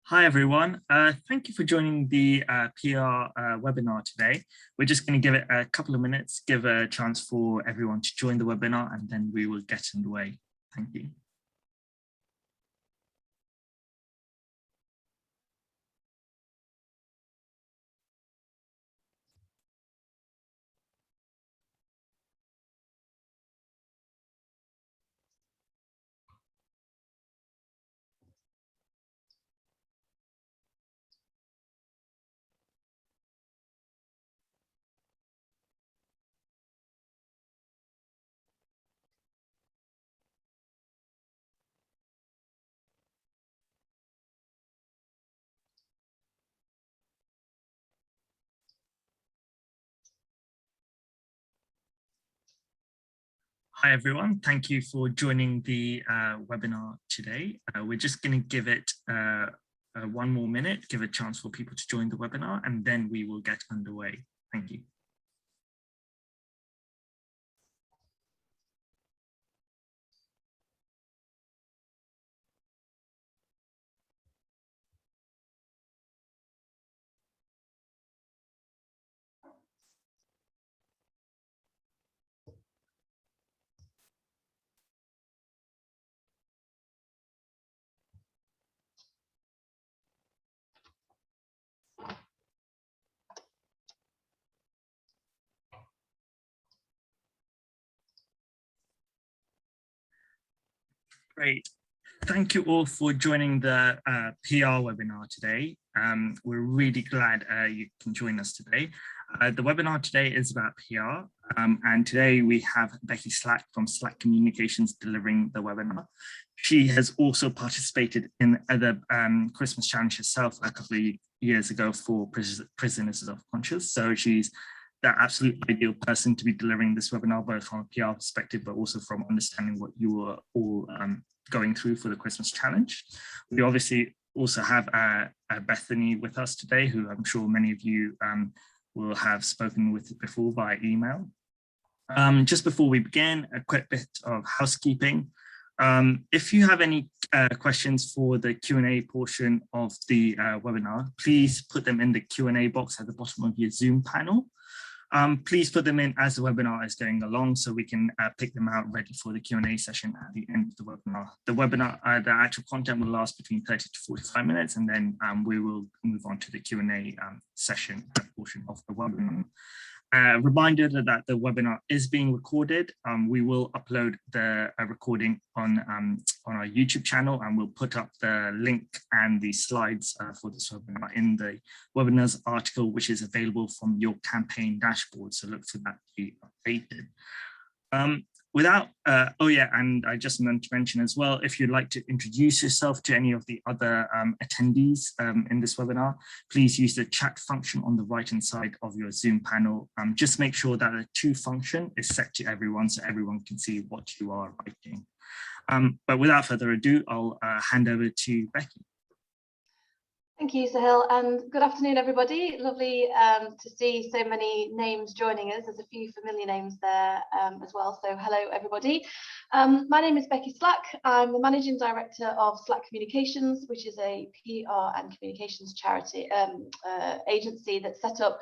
Hi everyone, thank you for joining the PR webinar today. We're just going to give it a couple of minutes, give a chance for everyone to join the webinar, and then we will get underway. Thank you. Hi everyone, thank you for joining the webinar today. We're just going to give it one more minute, give a chance for people to join the webinar, and then we will get underway. Thank you. Great. Thank you all for joining the PR webinar today. We're really glad you can join us today. The webinar today is about PR, and today we have Becky Slack from Slack Communications delivering the webinar. She has also participated in the Christmas Challenge herself a couple of years ago for Prisoners of Conscience, so she's the absolute ideal person to be delivering this webinar, both from a PR perspective, but also from understanding what you are all going through for the Christmas Challenge. We obviously also have Bethany with us today, who I'm sure many of you will have spoken with before via email. Just before we begin, a quick bit of housekeeping. If you have any questions for the Q&A portion of the webinar, please put them in the Q&A box at the bottom of your Zoom panel. Please put them in as the webinar is going along so we can pick them out ready for the Q&A session at the end of the webinar. The actual content will last between 30 to 45 minutes, and then we will move on to the Q&A session portion of the webinar. Reminder that the webinar is being recorded. We will upload the recording on our YouTube channel, and we'll put up the link and the slides for this webinar in the webinars article, which is available from your campaign dashboard. So look for that to be updated. Oh yeah, and I just meant to mention as well, if you'd like to introduce yourself to any of the other attendees in this webinar, please use the chat function on the right-hand side of your Zoom panel. Just make sure that the to function is set to everyone so everyone can see what you are writing. But without further ado, I'll hand over to Becky. Thank you, Sahil, and good afternoon, everybody. Lovely to see so many names joining us. There's a few familiar names there as well, so hello, everybody. My name is Becky Slack. I'm the Managing Director of Slack Communications, which is a PR and communications charity agency that's set up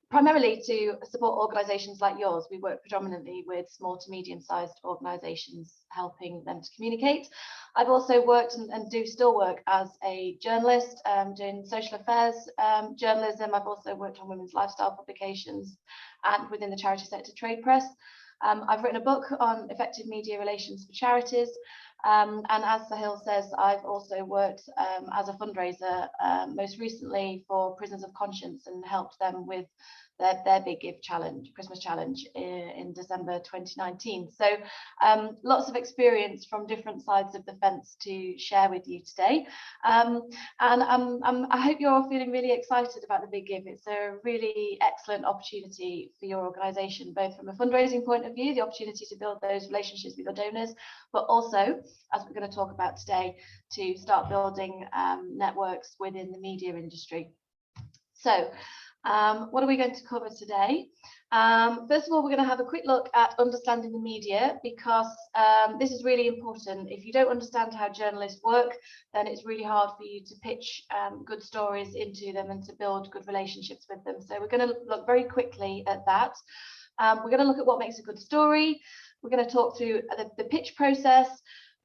primarily to support organisations like yours. We work predominantly with small to medium-sized organisations, helping them to communicate. I've also worked and do still work as a journalist, doing social affairs journalism. I've also worked on women's lifestyle publications and within the charity sector trade press. I've written a book on effective media relations for charities. And as Sahil says, I've also worked as a fundraiser, most recently for Prisoners of Conscience, and helped them with their Big Give challenge, Christmas challenge in December 2019. So lots of experience from different sides of the fence to share with you today. And I hope you're all feeling really excited about the Big Give. It's a really excellent opportunity for your organisation, both from a fundraising point of view, the opportunity to build those relationships with your donors, but also, as we're going to talk about today, to start building networks within the media industry. So What are we going to cover today? First of all, we're going to have a quick look at understanding the media, because this is really important. If you don't understand how journalists work, then it's really hard for you to pitch good stories into them and to build good relationships with them. So we're going to look very quickly at that. We're going to look at what makes a good story. We're going to talk through the pitch process.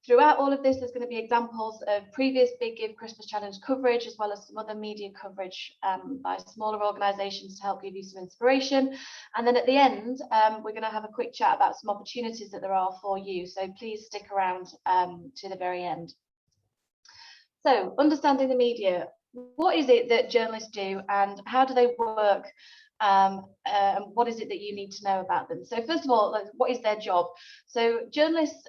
Throughout all of this, there's going to be examples of previous Big Give Christmas Challenge coverage, as well as some other media coverage by smaller organisations to help give you some inspiration. And then at the end, we're going to have a quick chat about some opportunities that there are for you. So please stick around to the very end. So, understanding the media. What is it that journalists do, and how do they work? What is it that you need to know about them? So first of all, what is their job? So journalists,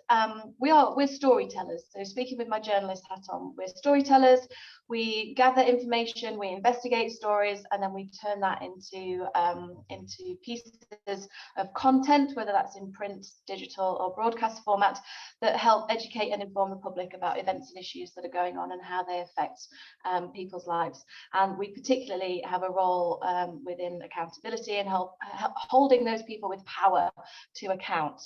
we're storytellers. So speaking with my journalist hat on, we're storytellers. We gather information, we investigate stories, and then we turn that into pieces of content, whether that's in print, digital, or broadcast format, that help educate and inform the public about events and issues that are going on and how they affect people's lives. And we particularly have a role within accountability and help holding those people with power to account.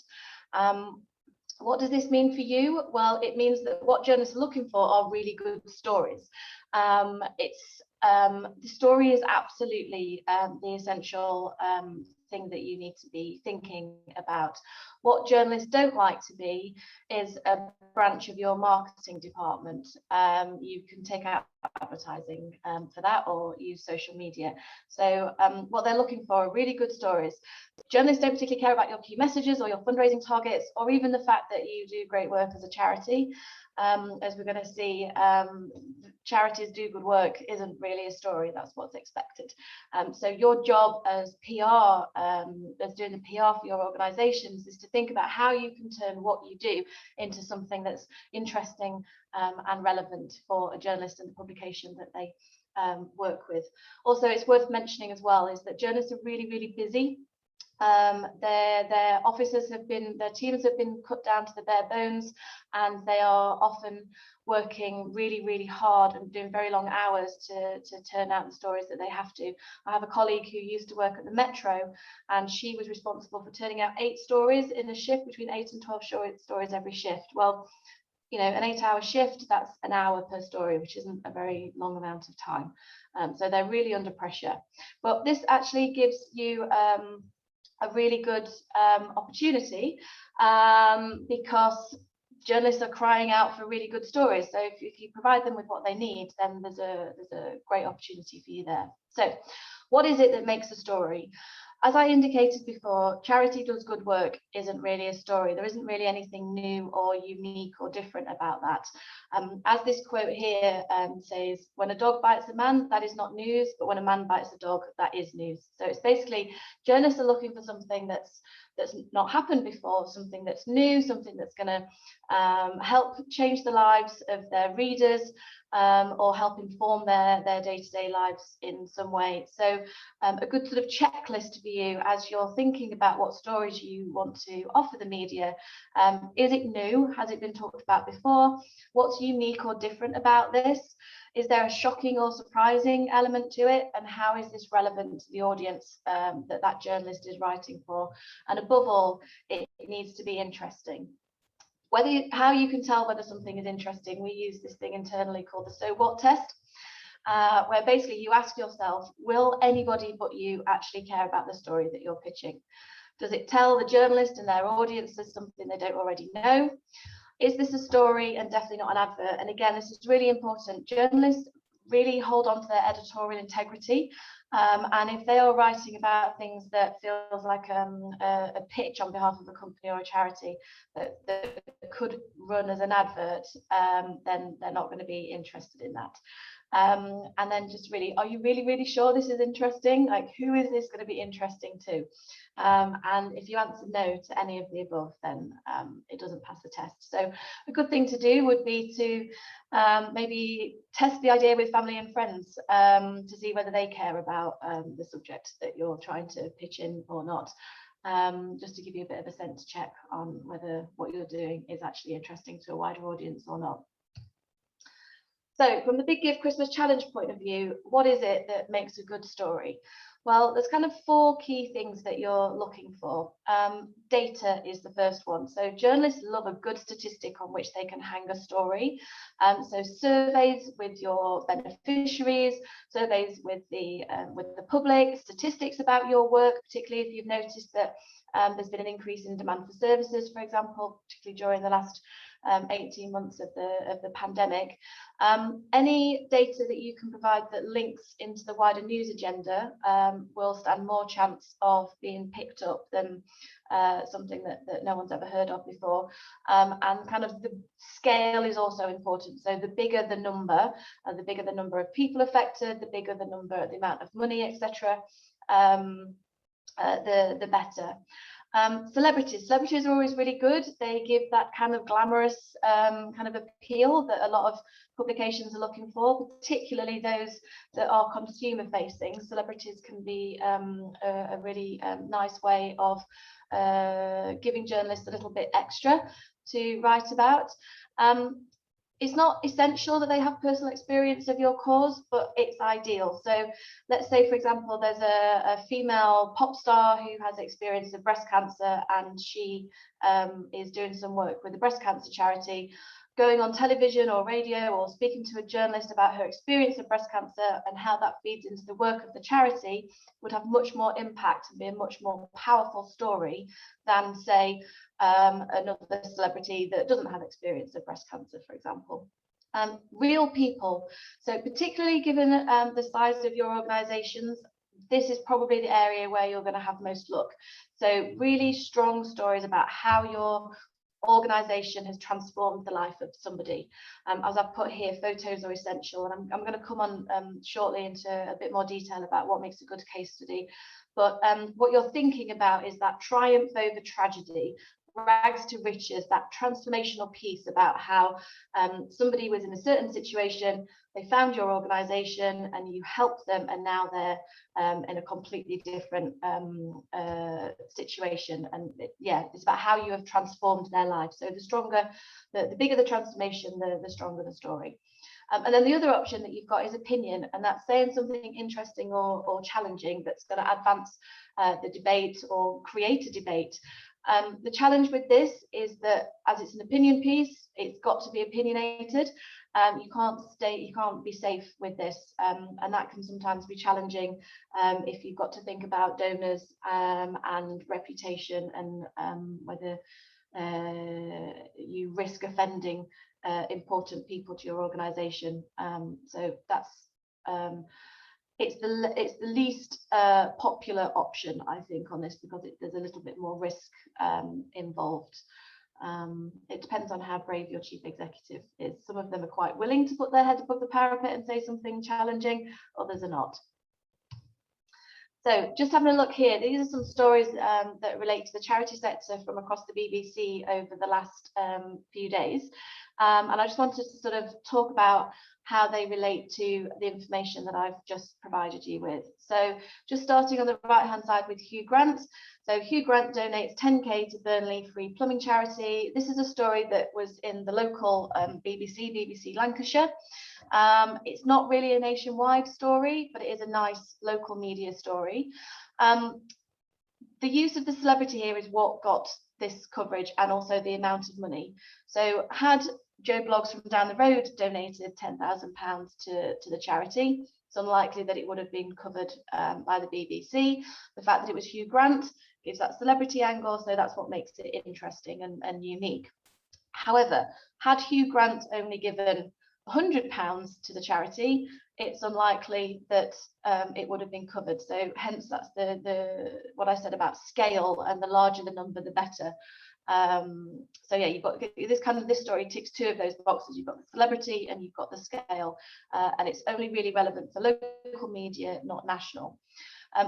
What does this mean for you? Well, it means that what journalists are looking for are really good stories. The story is absolutely the essential thing that you need to be thinking about. What journalists don't like to be is a branch of your marketing department. You can take out advertising for that, or use social media. So what they're looking for are really good stories. Journalists don't particularly care about your key messages or your fundraising targets, or even the fact that you do great work as a charity. As we're going to see, charities do good work isn't really a story. That's what's expected. So your job as PR, as doing the PR for your organisations, is to think about how you can turn what you do into something that's interesting and relevant for a journalist and the publication that they work with. Also, it's worth mentioning as well is that journalists are really, really busy. Their offices have been, their teams have been cut down to the bare bones, and they are often working really, really hard and doing very long hours to turn out the stories that they have to. I have a colleague who used to work at the Metro, and she was responsible for turning out 8 stories in a shift, between 8 and 12 stories every shift. Well, you know, an 8-hour shift, that's an hour per story, which isn't a very long amount of time. So they're really under pressure. But this actually gives you a really good opportunity, because journalists are crying out for really good stories. So if you provide them with what they need, then there's a great opportunity for you there. So what is it that makes a story? As I indicated before, charity does good work isn't really a story. There isn't really anything new or unique or different about that. As this quote here says, when a dog bites a man, that is not news, but when a man bites a dog, that is news. So it's basically journalists are looking for something that's not happened before, something that's new, something that's going to help change the lives of their readers, or help inform their day-to-day lives in some way. So a good sort of checklist for you as you're thinking about what stories you want to offer the media. Is it new? Has it been talked about before? What's unique or different about this? Is there a shocking or surprising element to it? And how is this relevant to the audience that journalist is writing for? And above all, it needs to be interesting. How you can tell whether something is interesting, we use this thing internally called the so what test, where basically you ask yourself, will anybody but you actually care about the story that you're pitching? Does it tell the journalist and their audience there's something they don't already know? Is this a story and definitely not an advert? And again, this is really important. Journalists really hold on to their editorial integrity. And if they are writing about things that feels like a pitch on behalf of a company or a charity that could run as an advert, then they're not going to be interested in that. And then just really, are you really, really sure this is interesting? Like, who is this going to be interesting to? And if you answer no to any of the above, then it doesn't pass the test. So a good thing to do would be to maybe test the idea with family and friends to see whether they care about the subject that you're trying to pitch in or not. Just to give you a bit of a sense check on whether what you're doing is actually interesting to a wider audience or not. So from the Big Give Christmas Challenge point of view, what is it that makes a good story? Well, there's kind of 4 key things that you're looking for. Data is the first one. So journalists love a good statistic on which they can hang a story. So surveys with your beneficiaries, surveys with the public, statistics about your work, particularly if you've noticed that there's been an increase in demand for services, for example, particularly during the last 18 months of the pandemic. Any data that you can provide that links into the wider news agenda will stand more chance of being picked up than something that no one's ever heard of before. And kind of the scale is also important. So the bigger the number of people affected, the bigger the amount of money, etc., the better. Celebrities are always really good. They give that kind of glamorous kind of appeal that a lot of publications are looking for, particularly those that are consumer facing. Celebrities can be a really nice way of giving journalists a little bit extra to write about. It's not essential that they have personal experience of your cause, but it's ideal. So let's say, for example, there's a female pop star who has experience of breast cancer, and she is doing some work with the breast cancer charity. Going on television or radio or speaking to a journalist about her experience of breast cancer and how that feeds into the work of the charity would have much more impact and be a much more powerful story than, say, another celebrity that doesn't have experience of breast cancer, for example. Real people. So particularly given the size of your organizations, this is probably the area where you're going to have most luck. So really strong stories about how your organization has transformed the life of somebody. As I've put here, photos are essential, and I'm going to come on shortly into a bit more detail about what makes a good case study. But what you're thinking about is that triumph over tragedy, rags to riches, that transformational piece about how somebody was in a certain situation, they found your organization and you helped them, and now they're in a completely different situation. And it's about how you have transformed their life. So the stronger, the bigger the transformation, the stronger the story. And then the other option that you've got is opinion, and that's saying something interesting or challenging that's going to advance the debate or create a debate. The challenge with this is that as it's an opinion piece, it's got to be opinionated. You can't be safe with this, and that can sometimes be challenging if you've got to think about donors and reputation, and whether you risk offending important people to your organisation. So that's it's the least popular option, I think, on this, because there's a little bit more risk involved. It depends on how brave your chief executive is. Some of them are quite willing to put their head above the parapet and say something challenging, others are not. So just having a look here, these are some stories that relate to the charity sector from across the BBC over the last few days. And I just wanted to sort of talk about how they relate to the information that I've just provided you with. So just starting on the right hand side with Hugh Grant. So Hugh Grant donates 10k to Burnley Free Plumbing Charity. This is a story that was in the local BBC Lancashire. It's not really a nationwide story, but it is a nice local media story. The use of the celebrity here is what got this coverage, and also the amount of money. So had Joe Bloggs from down the road donated £10,000 to the charity, it's unlikely that it would have been covered by the BBC. The fact that it was Hugh Grant gives that celebrity angle, so that's what makes it interesting and unique. However, had Hugh Grant only given £100 to the charity, it's unlikely that it would have been covered. So hence that's the what I said about scale, and the larger the number, the better. So yeah, you've got this story ticks 2 of those boxes. You've got the celebrity and you've got the scale, and it's only really relevant for local media, not national.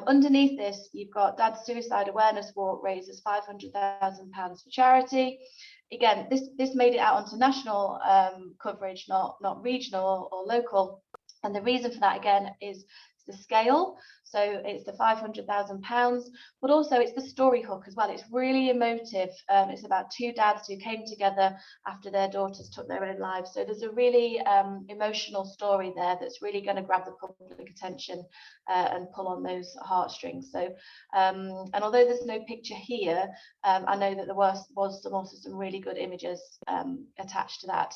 Underneath this, you've got Dad's Suicide Awareness Walk raises £500,000 for charity. Again, this made it out onto national coverage, not regional or local. And the reason for that, again, is the scale. So it's the £500,000, but also it's the story hook as well. It's really emotive. It's about two dads who came together after their daughters took their own lives. So there's a really emotional story there that's really going to grab the public attention and pull on those heartstrings. So and although there's no picture here, I know that there was also some really good images attached to that.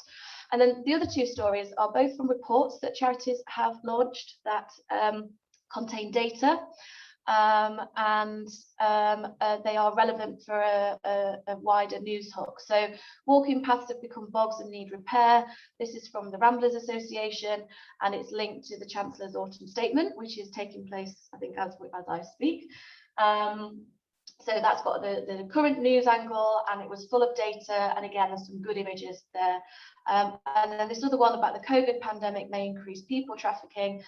And then the other two stories are both from reports that charities have launched that contain data, and they are relevant for a wider news hook. So walking paths have become bogs and need repair. This is from the Ramblers Association, and it's linked to the Chancellor's Autumn Statement, which is taking place, I think, as I speak. So that's got the current news angle, and it was full of data, and again there's some good images there. And then this other one about the COVID pandemic may increase people trafficking.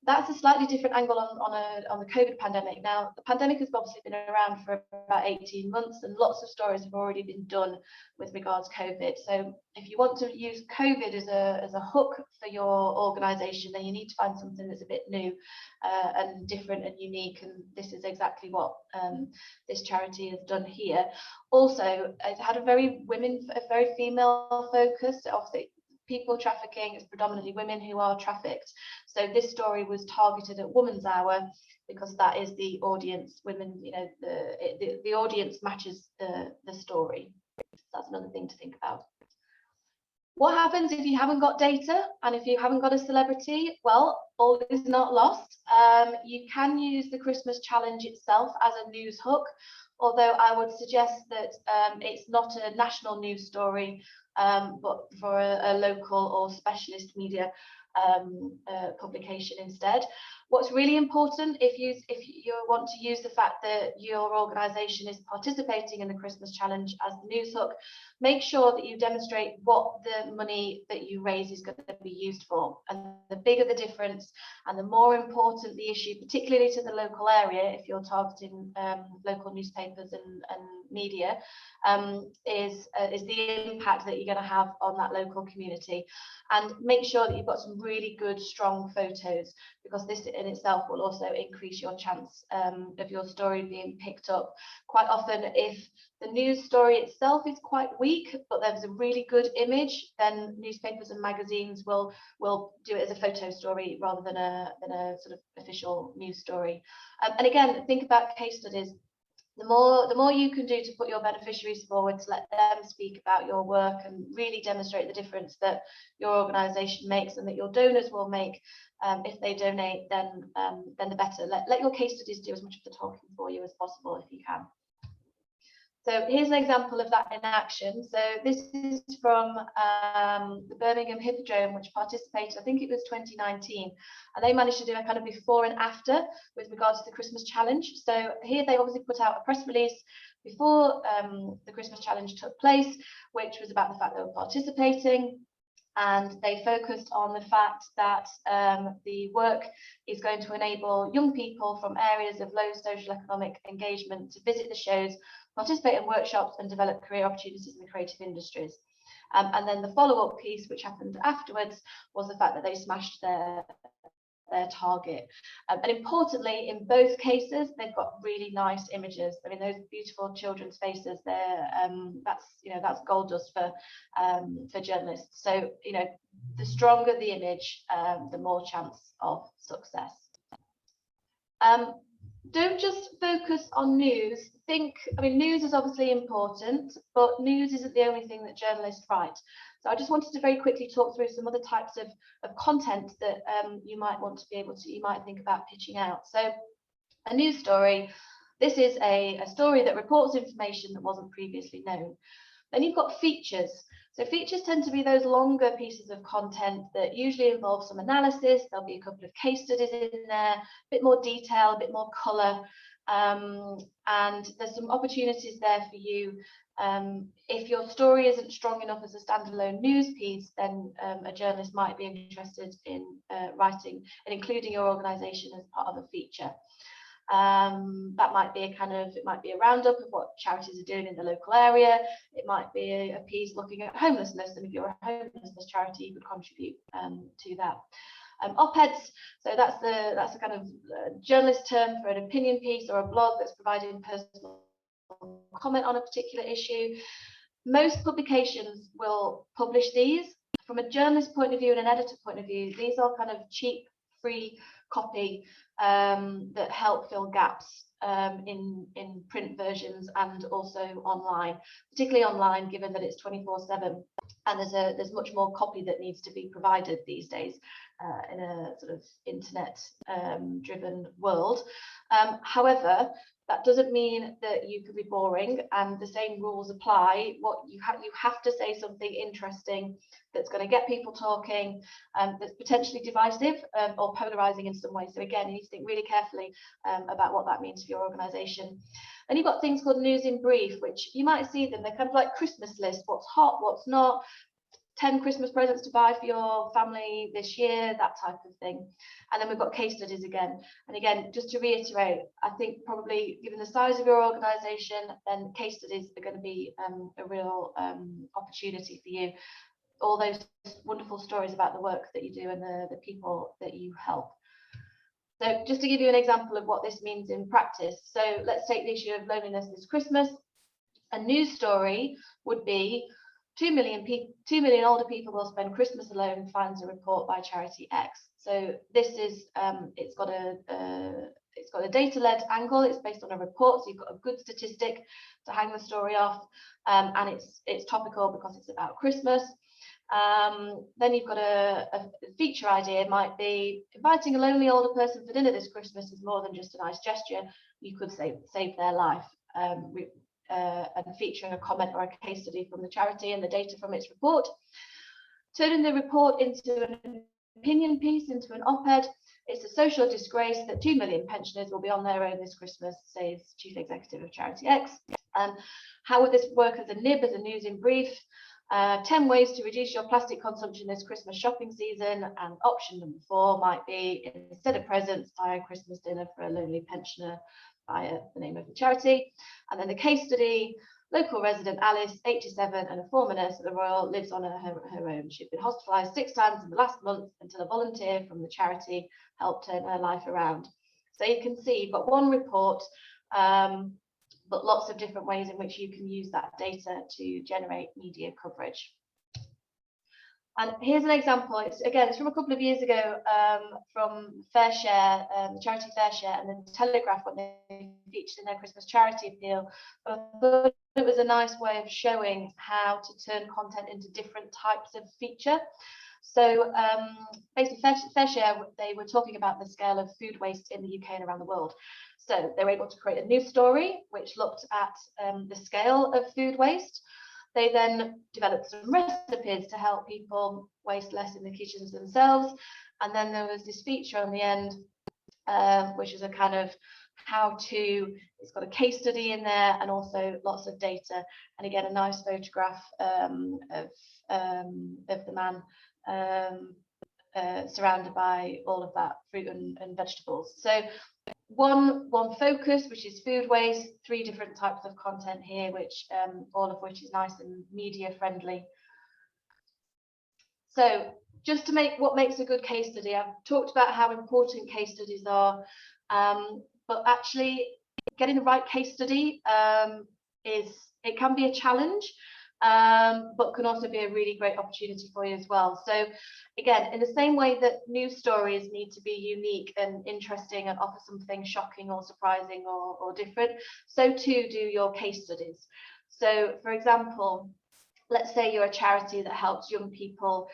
That's a slightly different angle on the COVID pandemic. Now, the pandemic has obviously been around for about 18 months, and lots of stories have already been done with regards to COVID. So if you want to use COVID as a hook for your organisation, then you need to find something that's a bit new and different and unique. And this is exactly what this charity has done here. Also, it had a very female focus. Obviously, people trafficking is predominantly women who are trafficked. So this story was targeted at Women's Hour because that is the audience. Women, you know, the audience matches the story. That's another thing to think about. What happens if you haven't got data and if you haven't got a celebrity? Well, all is not lost. You can use the Christmas challenge itself as a news hook, although I would suggest that it's not a national news story, but for a local or specialist media publication instead. What's really important, if you want to use the fact that your organisation is participating in the Christmas challenge as the news hook, make sure that you demonstrate what the money that you raise is going to be used for. And the bigger the difference and the more important the issue, particularly to the local area, if you're targeting local newspapers and media, is the impact that you're going to have on that local community. And make sure that you've got some really good, strong photos, because this in itself will also increase your chance of your story being picked up. Quite often, if the news story itself is quite weak, but there's a really good image, then newspapers and magazines will do it as a photo story rather than a sort of official news story. And again, think about case studies. The more you can do to put your beneficiaries forward, to let them speak about your work and really demonstrate the difference that your organisation makes and that your donors will make if they donate, then the better. Let your case studies do as much of the talking for you as possible if you can. So here's an example of that in action. So this is from the Birmingham Hippodrome, which participated, I think it was 2019, and they managed to do a kind of before and after with regards to the Christmas challenge. So here they obviously put out a press release before the Christmas challenge took place, which was about the fact they were participating. And they focused on the fact that the work is going to enable young people from areas of low social economic engagement to visit the shows, participate in workshops and develop career opportunities in the creative industries. And then the follow-up piece, which happened afterwards, was the fact that they smashed their target. And importantly, in both cases, they've got really nice images. I mean, those beautiful children's faces there, that's gold dust for journalists. So, you know, the stronger the image, the more chance of success. Don't just focus on news. News is obviously important, but news isn't the only thing that journalists write. So I just wanted to very quickly talk through some other types of content that you might want to be able to, you might think about pitching out. So a news story, this is a story that reports information that wasn't previously known. Then you've got features. So features tend to be those longer pieces of content that usually involve some analysis. There'll be a couple of case studies in there, a bit more detail, a bit more colour. And there's some opportunities there for you. If your story isn't strong enough as a standalone news piece, then a journalist might be interested in writing and including your organisation as part of a feature. That might be it might be a roundup of what charities are doing in the local area. It might be a piece looking at homelessness, and if you're a homelessness charity, you could contribute to that. Op-eds, so that's a kind of journalist term for an opinion piece or a blog that's providing personal comment on a particular issue. Most publications will publish these. From a journalist point of view and an editor point of view, these are kind of cheap, free copy that help fill gaps in print versions and also online, particularly online, given that it's 24/7 and there's much more copy that needs to be provided these days in a sort of internet driven world. However, that doesn't mean that you could be boring, and the same rules apply. What you have to say something interesting that's going to get people talking, that's potentially divisive or polarizing in some way. So again, you need to think really carefully about what that means for your organization. And you've got things called news in brief, which you might see them. They're kind of like Christmas lists: what's hot, what's not, 10 Christmas presents to buy for your family this year, that type of thing. And then we've got case studies again. And again, just to reiterate, I think probably given the size of your organization, then case studies are going to be a real opportunity for you. All those wonderful stories about the work that you do and the people that you help. So just to give you an example of what this means in practice. So let's take the issue of loneliness this Christmas. A news story would be 2 million older people will spend Christmas alone, finds a report by Charity X. So this is it's got a data-led angle. It's based on a report, so you've got a good statistic to hang the story off, and it's topical because it's about Christmas. Then you've got a feature idea. Might be inviting a lonely older person for dinner this Christmas is more than just a nice gesture. You could save their life. And featuring a comment or a case study from the charity and the data from its report. Turning the report into an opinion piece, into an op-ed. It's a social disgrace that 2 million pensioners will be on their own this Christmas, says Chief Executive of Charity X. How would this work as a nib, as a news in brief? 10 ways to reduce your plastic consumption this Christmas shopping season. And option number 4 might be, instead of presents, buy a Christmas dinner for a lonely pensioner via the name of the charity. And then the case study: local resident Alice, 87, and a former nurse at the Royal, lives on her own. She'd been hospitalised 6 times in the last month until a volunteer from the charity helped turn her life around. So you can see you've got one report, but lots of different ways in which you can use that data to generate media coverage. And here's an example. It's from a couple of years ago, from Fair Share, charity Fair Share, and the Telegraph, when they featured in their Christmas charity appeal. But I thought it was a nice way of showing how to turn content into different types of feature. So basically, Fair Share, they were talking about the scale of food waste in the UK and around the world. So they were able to create a news story which looked at the scale of food waste. They then developed some recipes to help people waste less in the kitchens themselves. And then there was this feature on the end, which is a kind of how-to. It's got a case study in there and also lots of data. And again, a nice photograph of the man surrounded by all of that fruit and vegetables. So one focus, which is food waste, 3 different types of content here, which all of which is nice and media friendly. So just to make what makes a good case study, I've talked about how important case studies are, but actually getting the right case study it can be a challenge, but can also be a really great opportunity for you as well. So again, in the same way that news stories need to be unique and interesting and offer something shocking or surprising or different, so too do your case studies. So for example, let's say you're a charity that helps young people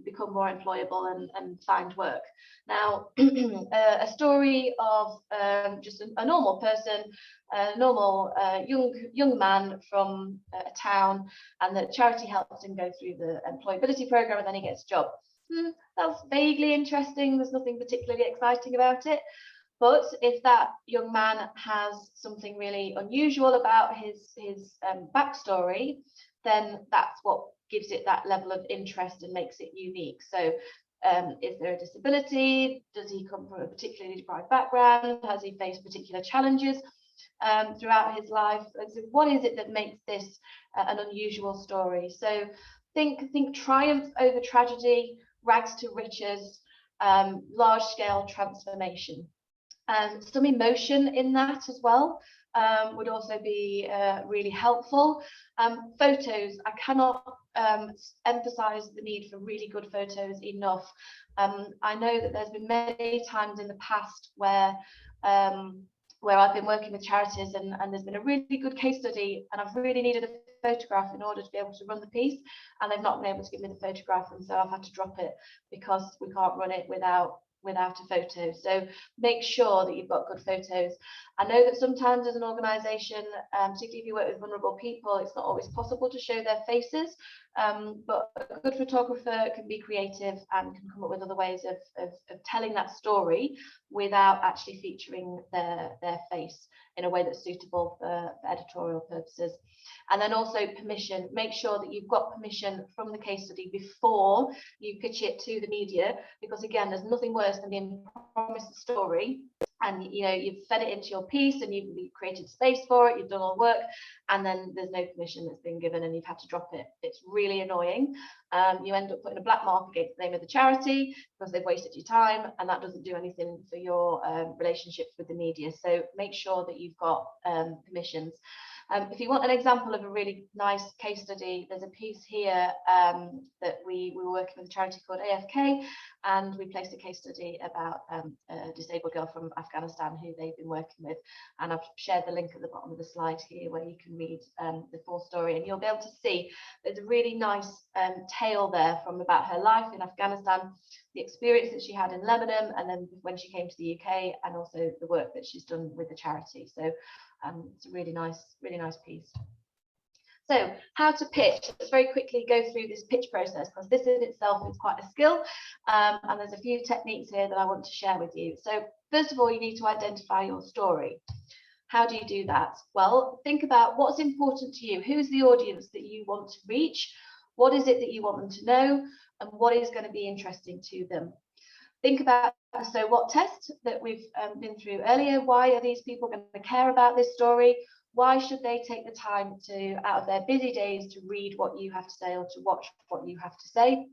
become more employable and find work. Now, a story of just a normal person, a normal young man from a town, and the charity helps him go through the employability program, and then he gets a job. That's vaguely interesting. There's nothing particularly exciting about it. But if that young man has something really unusual about his backstory, then that's what gives it that level of interest and makes it unique. So is there a disability? Does he come from a particularly deprived background? Has he faced particular challenges throughout his life? And so what is it that makes this an unusual story? So think triumph over tragedy, rags to riches, large-scale transformation. Some emotion in that as well would also be really helpful. Photos, I cannot emphasize the need for really good photos enough. I know that there's been many times in the past where I've been working with charities and there's been a really good case study and I've really needed a photograph in order to be able to run the piece, and they've not been able to give me the photograph, and so I've had to drop it because we can't run it without a photo. So make sure that you've got good photos. I know that sometimes as an organisation, particularly if you work with vulnerable people, it's not always possible to show their faces, but a good photographer can be creative and can come up with other ways of telling that story without actually featuring their face in a way that's suitable for editorial purposes. And then also permission. Make sure that you've got permission from the case study before you pitch it to the media, because again, there's nothing worse than being promised a story and you've fed it into your piece and you've created space for it, you've done all the work, and then there's no permission that's been given and you've had to drop it. It's really annoying. You end up putting a black mark against the name of the charity because they've wasted your time, and that doesn't do anything for your relationships with the media. So make sure that you've got permissions. If you want an example of a really nice case study, there's a piece here that we were working with a charity called AFK, and we placed a case study about a disabled girl from Afghanistan who they've been working with, and I've shared the link at the bottom of the slide here where you can read the full story, and you'll be able to see there's a really nice tale there from about her life in Afghanistan, the experience that she had in Lebanon, and then when she came to the UK, and also the work that she's done with the charity. So it's a really nice piece. So how to pitch? Let's very quickly go through this pitch process, because this in itself is quite a skill, and there's a few techniques here that I want to share with you. So first of all, you need to identify your story. How do you do that? Well, think about what's important to you. Who's the audience that you want to reach? What is it that you want them to know? And what is going to be interesting to them? Think about the so what test that we've been through earlier. Why are these people going to care about this story? Why should they take the time to, out of their busy days, to read what you have to say or to watch what you have to say?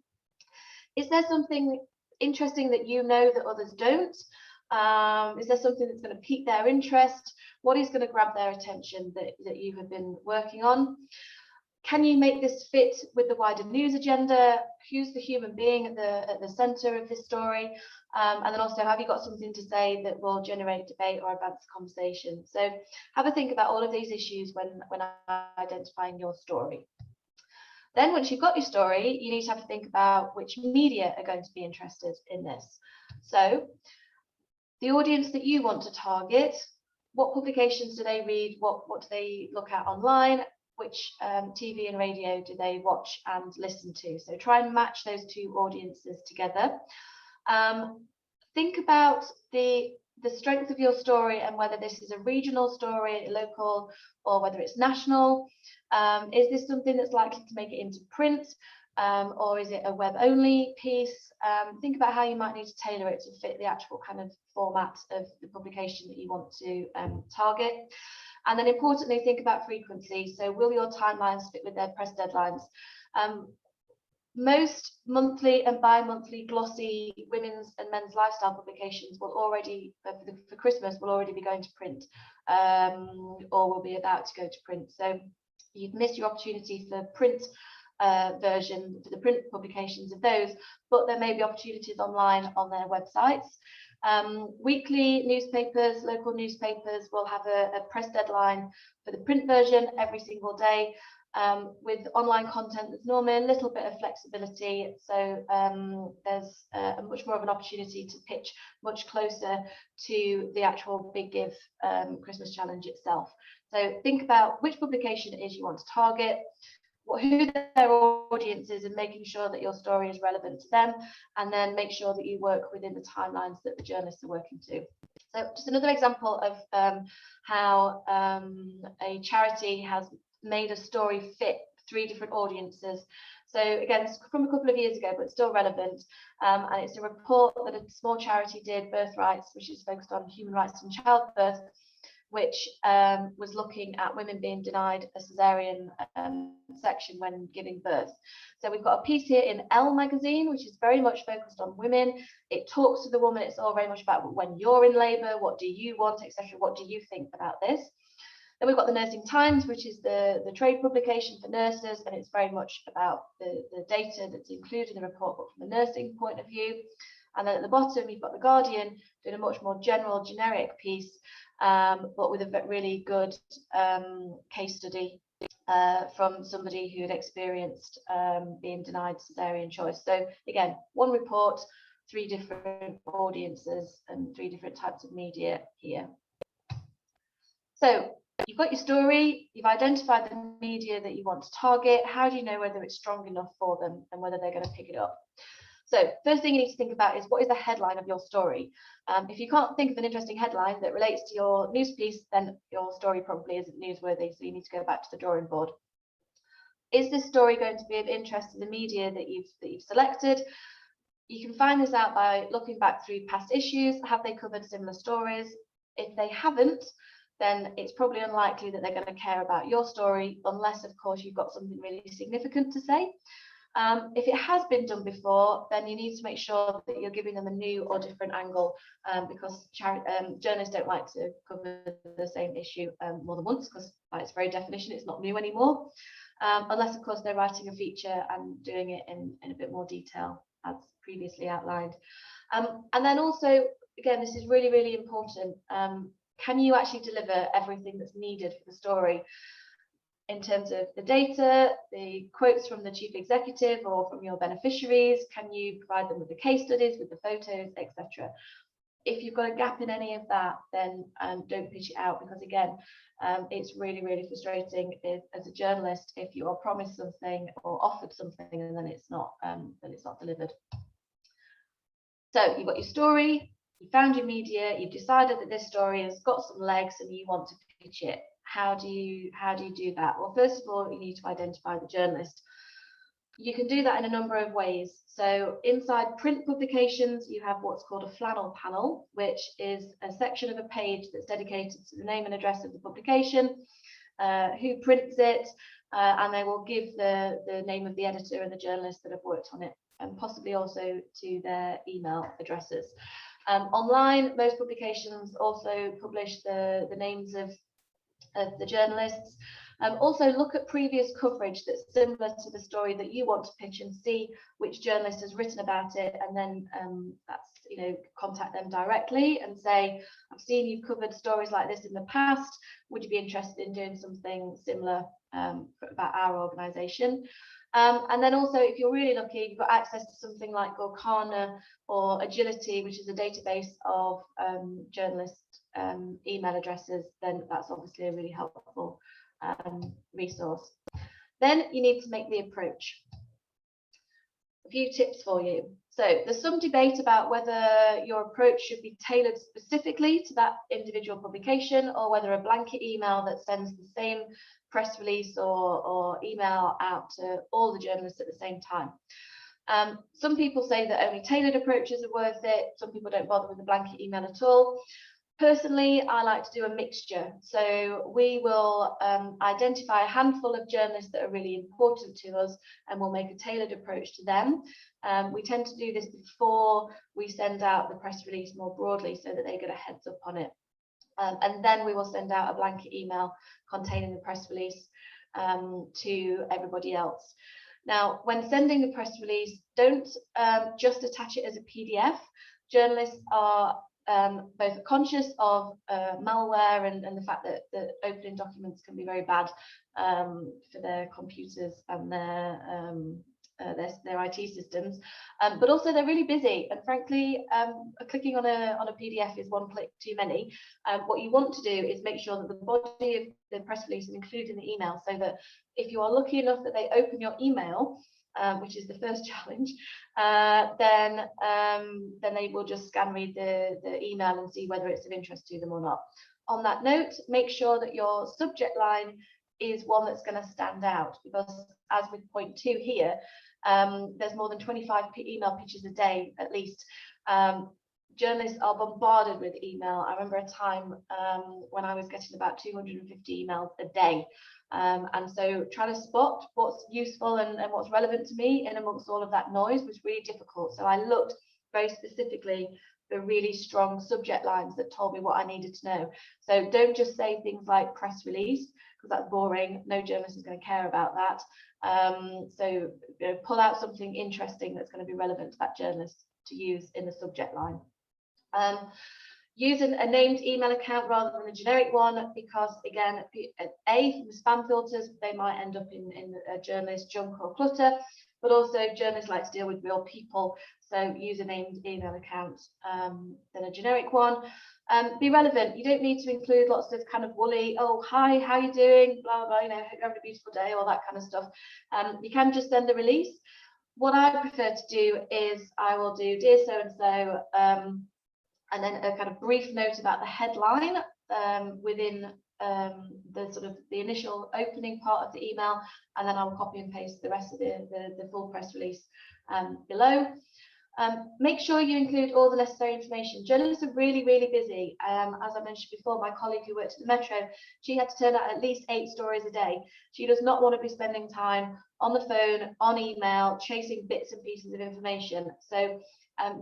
Is there something interesting that you know that others don't? Is there something that's going to pique their interest? What is going to grab their attention that you have been working on? Can you make this fit with the wider news agenda? Who's the human being at the centre of this story? And then also, have you got something to say that will generate debate or advance conversation? So have a think about all of these issues when identifying your story. Then once you've got your story, you need to have to think about which media are going to be interested in this. So the audience that you want to target, what publications do they read? What do they look at online? Which TV and radio do they watch and listen to? So try and match those two audiences together. Think about the strength of your story and whether this is a regional story, local, or whether it's national. Is this something that's likely to make it into print, or is it a web-only piece? Think about how you might need to tailor it to fit the actual kind of format of the publication that you want to target. And then importantly, think about frequency. So will your timelines fit with their press deadlines? Most monthly and bi-monthly glossy women's and men's lifestyle publications will already, for Christmas, will already be going to print, or will be about to go to print. So you've missed your opportunity for print version, for the print publications of those, but there may be opportunities online on their websites. Weekly newspapers, local newspapers will have a press deadline for the print version every single day. With online content, there's normally a little bit of flexibility, so there's much more of an opportunity to pitch much closer to the actual Big Give Christmas challenge itself. So think about which publication it is you want to target, who their audience is, and making sure that your story is relevant to them, and then make sure that you work within the timelines that the journalists are working to. So just another example of how a charity has made a story fit 3 different audiences. So again, it's from a couple of years ago, but still relevant, and it's a report that a small charity did, Birthrights, which is focused on human rights and childbirth. which was looking at women being denied a caesarean section when giving birth. So we've got a piece here in Elle magazine, which is very much focused on women. It talks to the woman. It's all very much about when you're in labour, what do you want, etc. What do you think about this? Then we've got the Nursing Times, which is the trade publication for nurses, and it's very much about the data that's included in the report, but from a nursing point of view. And then at the bottom, you've got the Guardian doing a much more general, generic piece, but with a really good case study from somebody who had experienced being denied caesarean choice. So again, one report, 3 different audiences and 3 different types of media here. So you've got your story, you've identified the media that you want to target. How do you know whether it's strong enough for them and whether they're going to pick it up? So first thing you need to think about is, what is the headline of your story? If you can't think of an interesting headline that relates to your news piece, then your story probably isn't newsworthy, so you need to go back to the drawing board. Is this story going to be of interest to the media that you've selected? You can find this out by looking back through past issues. Have they covered similar stories? If they haven't, then it's probably unlikely that they're going to care about your story, unless, of course, you've got something really significant to say. If it has been done before, then you need to make sure that you're giving them a new or different angle, because journalists don't like to cover the same issue more than once, because by its very definition, it's not new anymore, unless, of course, they're writing a feature and doing it in a bit more detail, as previously outlined. And then also, again, this is really, really important. Can you actually deliver everything that's needed for the story? In terms of the data, the quotes from the chief executive or from your beneficiaries, can you provide them with the case studies, with the photos, etc.? If you've got a gap in any of that, then don't pitch it out, because again, it's really, really frustrating as a journalist if you are promised something or offered something and then it's not delivered. So you've got your story, you found your media, you've decided that this story has got some legs and you want to pitch it. How do you do that? Well, first of all, you need to identify the journalist. You can do that in a number of ways. So inside print publications, you have what's called a flannel panel, which is a section of a page that's dedicated to the name and address of the publication, who prints it, and they will give the name of the editor and the journalists that have worked on it, and possibly also to their email addresses. Online, most publications also publish the names of the journalists. Also look at previous coverage that's similar to the story that you want to pitch and see which journalist has written about it, and then contact them directly and say, I've seen you've covered stories like this in the past, would you be interested in doing something similar about our organisation? And then also, if you're really lucky, you've got access to something like Gorkana or Agility, which is a database of journalist email addresses, then that's obviously a really helpful resource. Then you need to make the approach. A few tips for you. So there's some debate about whether your approach should be tailored specifically to that individual publication, or whether a blanket email that sends the same press release or email out to all the journalists at the same time. Some people say that only tailored approaches are worth it. Some people don't bother with the blanket email at all. Personally, I like to do a mixture. So we will identify a handful of journalists that are really important to us, and we'll make a tailored approach to them. We tend to do this before we send out the press release more broadly, so that they get a heads up on it. And then we will send out a blanket email containing the press release to everybody else. Now, when sending the press release, don't just attach it as a PDF. Journalists are both conscious of malware and the fact that the opening documents can be very bad for their computers and their IT systems, but also they're really busy, and frankly, clicking on a PDF is one click too many. What you want to do is make sure that the body of the press release is included in the email, so that if you are lucky enough that they open your email, which is the first challenge, then they will just scan read the email and see whether it's of interest to them or not. On that note, make sure that your subject line is one that's going to stand out, because as with point 2 here, there's more than 25 email pitches a day at least. journalists are bombarded with email. I remember a time when I was getting about 250 emails a day. And so trying to spot what's useful and what's relevant to me in amongst all of that noise was really difficult. So I looked very specifically for really strong subject lines that told me what I needed to know. So don't just say things like press release, because that's boring. No journalist is going to care about that. So pull out something interesting that's going to be relevant to that journalist to use in the subject line. Use a named email account rather than a generic one, because again, from the spam filters, they might end up in a journalist junk or clutter, but also journalists like to deal with real people, so use a named email account than a generic one. Be relevant. You don't need to include lots of kind of woolly, oh hi, how are you doing, blah blah, hope you're having a beautiful day, all that kind of stuff. You can just send a release. What I prefer to do is I will do dear so and so, and then a kind of brief note about the headline within the sort of the initial opening part of the email, and then I'll copy and paste the rest of the full press release below. Make sure you include all the necessary information. Journalists are really, really busy. As I mentioned before, my colleague who worked at the Metro, she had to turn out at least 8 stories a day. She does not want to be spending time on the phone, on email, chasing bits and pieces of information. So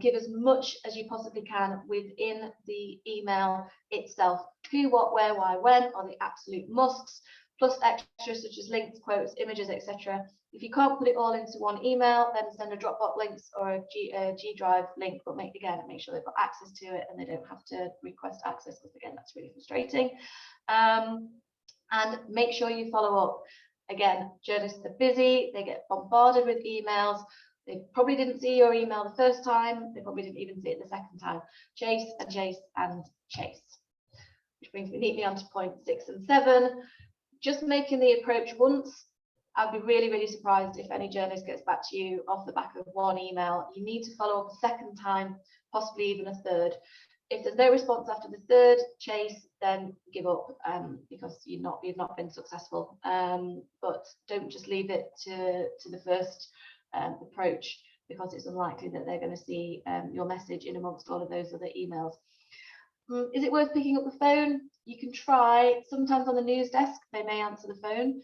give as much as you possibly can within the email itself. Who, what, where, why, when are the absolute musts, plus extras such as links, quotes, images, etc. If you can't put it all into one email, then send a Dropbox links or a G Drive link, but make sure they've got access to it and they don't have to request access, because again, that's really frustrating. And make sure you follow up. Again, journalists are busy, they get bombarded with emails. They probably didn't see your email the first time. They probably didn't even see it the second time. Chase and chase and chase. Which brings me neatly on to point 6 and 7. Just making the approach once. I'd be really, really surprised if any journalist gets back to you off the back of one email. You need to follow up a second time, possibly even a third. If there's no response after the third chase, then give up because you've not been successful. But don't just leave it to the first approach, because it's unlikely that they're going to see your message in amongst all of those other emails. Is it worth picking up the phone? You can try. Sometimes on the news desk they may answer the phone.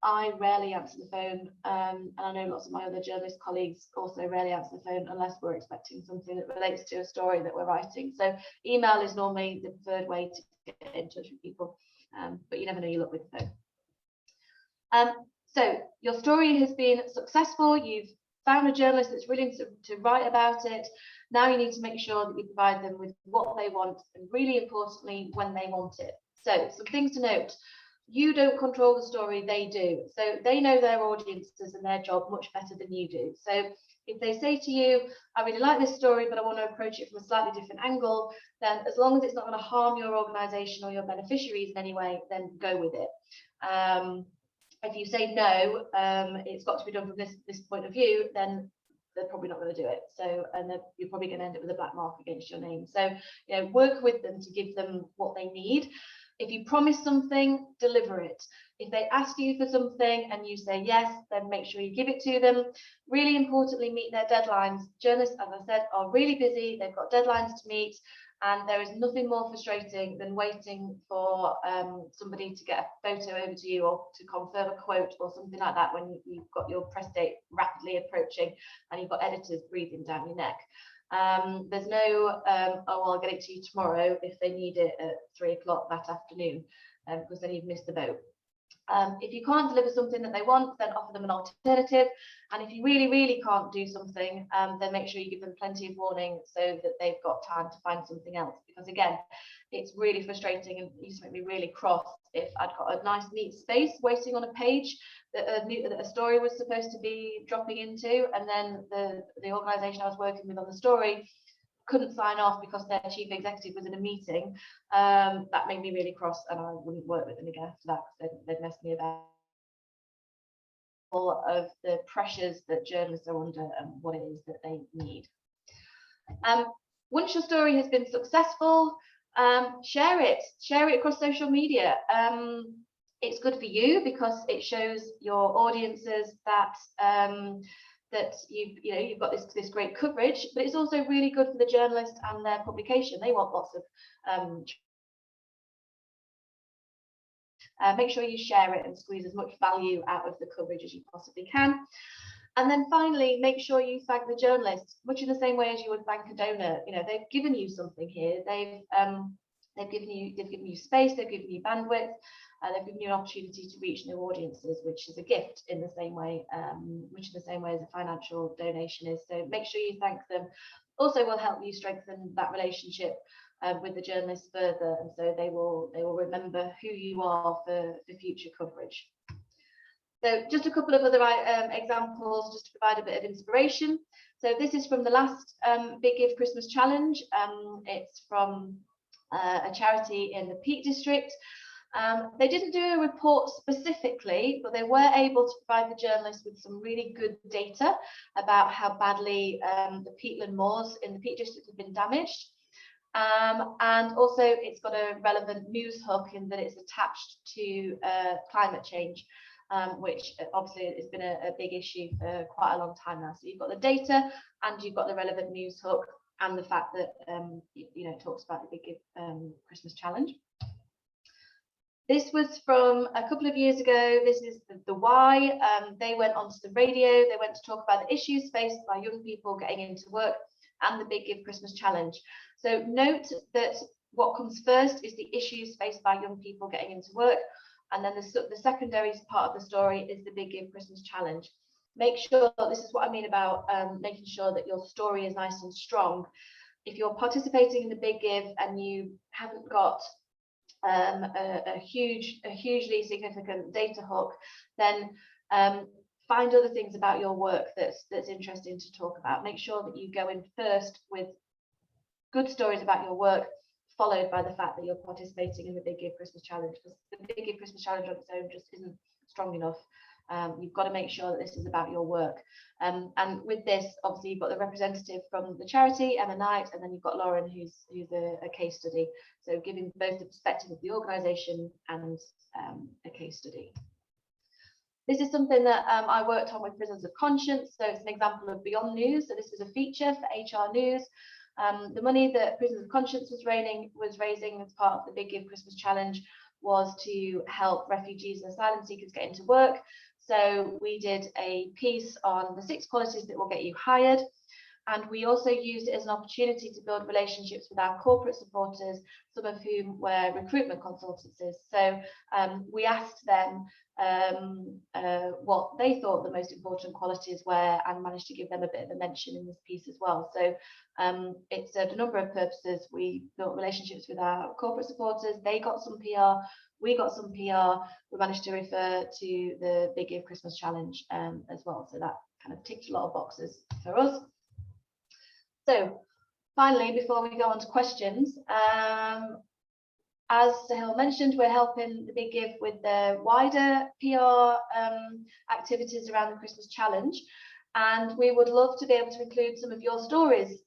I rarely answer the phone, and I know lots of my other journalist colleagues also rarely answer the phone unless we're expecting something that relates to a story that we're writing. So email is normally the preferred way to get in touch with people, but you never know, you look with the phone. So your story has been successful. You've found a journalist that's willing to write about it. Now you need to make sure that you provide them with what they want, and really importantly, when they want it. So some things to note. You don't control the story, they do. So they know their audiences and their job much better than you do. So if they say to you, I really like this story, but I want to approach it from a slightly different angle, then as long as it's not going to harm your organization or your beneficiaries in any way, then go with it. If you say no, it's got to be done from this point of view, then they're probably not going to do it. So, and you're probably going to end up with a black mark against your name. So, work with them to give them what they need. If you promise something, deliver it. If they ask you for something and you say yes, then make sure you give it to them. Really importantly, meet their deadlines. Journalists, as I said, are really busy. They've got deadlines to meet. And there is nothing more frustrating than waiting for somebody to get a photo over to you or to confirm a quote or something like that when you've got your press date rapidly approaching and you've got editors breathing down your neck. There's no, oh, well, I'll get it to you tomorrow if they need it at 3 o'clock that afternoon, because then you've missed the boat. If you can't deliver something that they want, then offer them an alternative. And if you really, really can't do something, then make sure you give them plenty of warning so that they've got time to find something else. Because again, it's really frustrating and it used to make me really cross if I'd got a nice neat space waiting on a page that a story was supposed to be dropping into, and then the organisation I was working with on the story couldn't sign off because their chief executive was in a meeting. That made me really cross, and I wouldn't work with them again after that because they'd messed me about. All of the pressures that journalists are under and what it is that they need. Once your story has been successful, share it across social media. It's good for you because it shows your audiences that that you've got this great coverage, but it's also really good for the journalist and their publication. They want lots of make sure you share it and squeeze as much value out of the coverage as you possibly can. And then finally, make sure you thank the journalist, much in the same way as you would thank a donor. They've given you something here. They've given you space, they've given you bandwidth, they've given you an opportunity to reach new audiences, which is a gift in the same way, as a financial donation is. So make sure you thank them. Also will help you strengthen that relationship with the journalists further, and so they will remember who you are for future coverage. So just a couple of other examples, just to provide a bit of inspiration. So this is from the last Big Give Christmas Challenge. It's from a charity in the Peak District. They didn't do a report specifically, but they were able to provide the journalists with some really good data about how badly the peatland moors in the Peak District have been damaged. And also it's got a relevant news hook in that it's attached to climate change, which obviously has been a big issue for quite a long time now. So you've got the data and you've got the relevant news hook and the fact that it talks about the Big Give Christmas Challenge. This was from a couple of years ago. This is the Why. They went onto the radio. They went to talk about the issues faced by young people getting into work and the Big Give Christmas Challenge. So note that what comes first is the issues faced by young people getting into work, and then the secondary part of the story is the Big Give Christmas Challenge. Make sure, this is what I mean about making sure that your story is nice and strong. If you're participating in the Big Give and you haven't got a hugely significant data hook, then find other things about your work that's interesting to talk about. Make sure that you go in first with good stories about your work, followed by the fact that you're participating in the Big Give Christmas Challenge, because the Big Give Christmas Challenge on its own just isn't strong enough. You've got to make sure that this is about your work. And with this, obviously, you've got the representative from the charity, Emma Knight, and then you've got Lauren, who's a case study. So giving both the perspective of the organisation and a case study. This is something that I worked on with Prisons of Conscience. So it's an example of Beyond News. So this was a feature for HR News. The money that Prisons of Conscience was raising as part of the Big Give Christmas Challenge was to help refugees and asylum seekers get into work. So we did a piece on the 6 qualities that will get you hired. And we also used it as an opportunity to build relationships with our corporate supporters, some of whom were recruitment consultancies. So we asked them what they thought the most important qualities were, and managed to give them a bit of a mention in this piece as well. So it served a number of purposes. We built relationships with our corporate supporters. They got some PR. We got some PR. We managed to refer to the Big Give Christmas Challenge as well. So that kind of ticked a lot of boxes for us. So finally, before we go on to questions, as Sahil mentioned, we're helping the Big Give with the wider PR activities around the Christmas Challenge. And we would love to be able to include some of your stories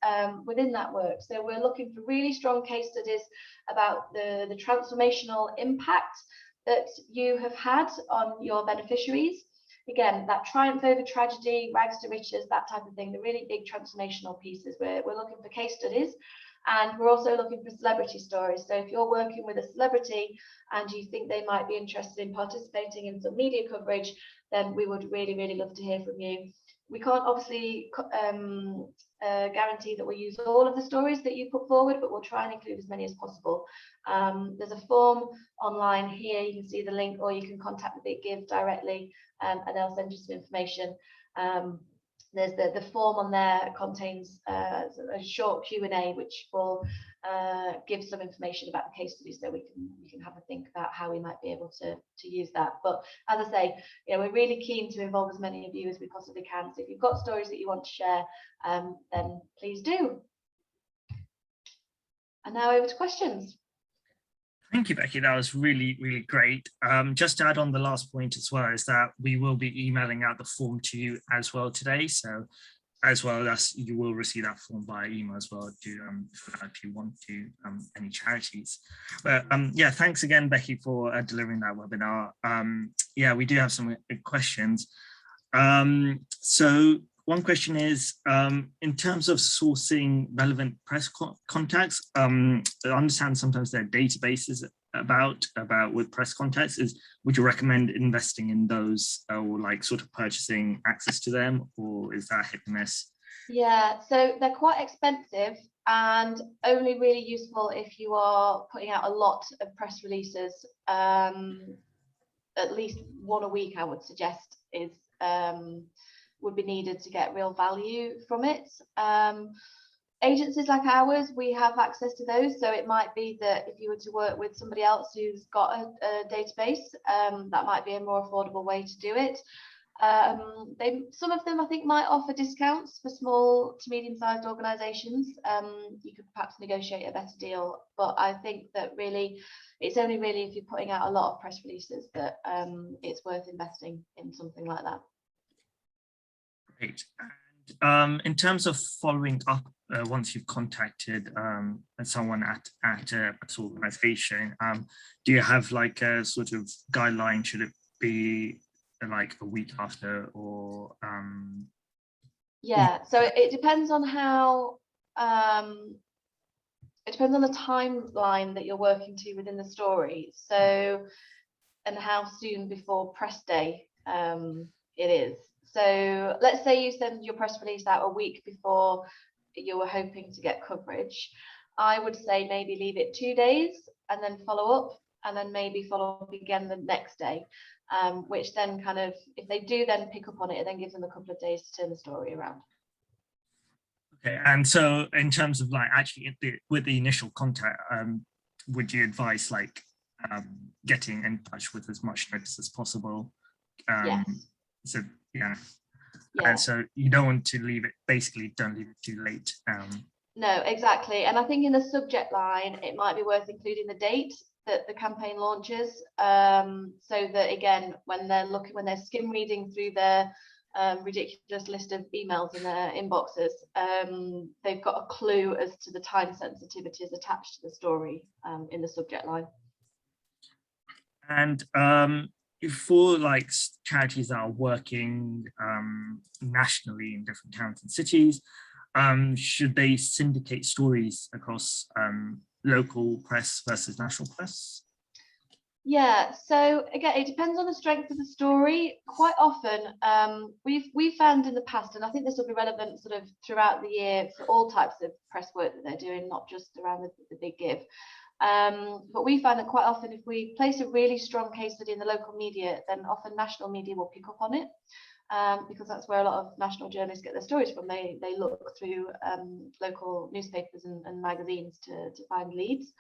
within that work. So we're looking for really strong case studies about the transformational impact that you have had on your beneficiaries. Again, that triumph over tragedy, rags to riches, that type of thing, the really big transformational pieces. We're looking for case studies, and we're also looking for celebrity stories. So if you're working with a celebrity and you think they might be interested in participating in some media coverage, then we would really, really love to hear from you. We can't obviously guarantee that we'll use all of the stories that you put forward, but we'll try and include as many as possible. There's a form online here, you can see the link, or you can contact the Big Give directly and they'll send you some information. There's the form on there contains a short Q&A which will give some information about the case studies, so we can have a think about how we might be able to use that. But as I say, we're really keen to involve as many of you as we possibly can. So if you've got stories that you want to share, then please do. And now over to questions. Thank you, Becky. That was really, really great. Just to add on the last point as well, is that we will be emailing out the form to you as well today. So as well as you will receive that form by email as well to if you want to any charities. But yeah, thanks again, Becky, for delivering that webinar. Yeah, we do have some questions. So one question is, in terms of sourcing relevant press contacts, I understand sometimes there are databases about with press contacts. Would you recommend investing in those or like sort of purchasing access to them, or is that hit and miss? Yeah, so they're quite expensive and only really useful if you are putting out a lot of press releases. At least one a week, I would suggest, is would be needed to get real value from it. Agencies like ours, we have access to those, so it might be that if you were to work with somebody else who's got a database, that might be a more affordable way to do it. Some of them I think might offer discounts for small to medium-sized organisations. You could perhaps negotiate a better deal, but I think that really it's only really if you're putting out a lot of press releases that it's worth investing in something like that. Great. And in terms of following up once you've contacted someone at an organisation, do you have like a sort of guideline? Should it be like a week after, or yeah, so it depends on how it depends on the timeline that you're working to within the story, so and how soon before press day it is. So let's say you send your press release out a week before you were hoping to get coverage. I would say maybe leave it 2 days and then follow up, and then maybe follow up again the next day. Which then kind of, if they do then pick up on it, it then gives them a couple of days to turn the story around. Okay, and so in terms of like actually with the initial contact, would you advise like getting in touch with as much notice as possible? Yes. So yeah. Yeah. And so you don't want to leave it, basically don't leave it too late. No, exactly. And I think in the subject line, it might be worth including the date that the campaign launches, so that again, when they're skim reading through their ridiculous list of emails in their inboxes, they've got a clue as to the time sensitivities attached to the story in the subject line. And for like charities that are working nationally in different towns and cities, should they syndicate stories across local press versus national press? Yeah, so again, it depends on the strength of the story. Quite often, we've found in the past, and I think this will be relevant sort of throughout the year for all types of press work that they're doing, not just around the big give. But we find that quite often, if we place a really strong case study in the local media, then often national media will pick up on it, because that's where a lot of national journalists get their stories from. They look through local newspapers and magazines to find leads.